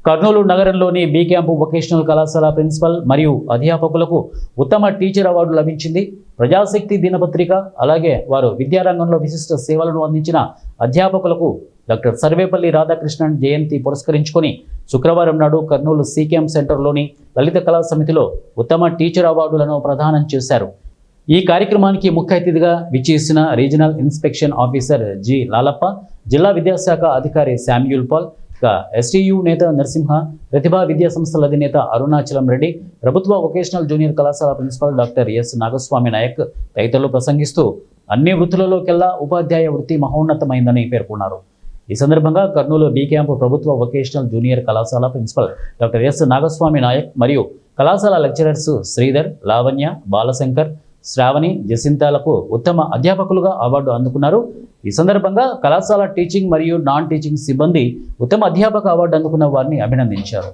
కర్నూలు నగరంలోని B camp vocational కళాశాల principal మరియు అధ్యాపకులకు ఉత్తమ టీచర్ అవార్డు లభించింది. ప్రజాశక్తి దినపత్రిక అలాగే వారు విద్యారంగంలో విశిష్ట సేవలను అందించిన అధ్యాపకులకు డాక్టర్ సర్వేపల్లి రాధాకృష్ణన్ జయంతి పురస్కరించుకొని శుక్రవారం నాడు కర్నూలు సి క్యాంప్ సెంటర్లోని లలిత కళా సమితిలో ఉత్తమ టీచర్ అవార్డులను ప్రదానం చేశారు. ఈ కార్యక్రమానికి ముఖ్య అతిథిగా విచ్చేసిన regional inspection officer G Lalappa, జిల్లా విద్యాశాఖ అధికారి శామ్యూల్ పాల్, ఎస్టీయు నేత నరసింహ, ప్రతిభా విద్యా సంస్థల అధినేత అరుణాచలం రెడ్డి, ప్రభుత్వ వొకేషనల్ జూనియర్ కళాశాల principal doctor S Nagaswamy Naik తదితరులు ప్రసంగిస్తూ అన్ని వృత్తులలోకెల్లా ఉపాధ్యాయ వృత్తి మహోన్నతమైందని పేర్కొన్నారు. ఈ సందర్భంగా కర్నూలు బి క్యాంపు ప్రభుత్వ వొకేషనల్ జూనియర్ కళాశాల principal doctor S Nagaswamy Naik మరియు కళాశాల లెక్చరర్స్ శ్రీధర్, లావణ్య, బాలశంకర్, శ్రావణి, జసింతాలకు ఉత్తమ అధ్యాపకులుగా అవార్డు అందుకున్నారు. ఈ సందర్భంగా కళాశాల టీచింగ్ మరియు నాన్ టీచింగ్ సిబ్బంది ఉత్తమ అధ్యాపక అవార్డు అందుకున్న వారిని అభినందించారు.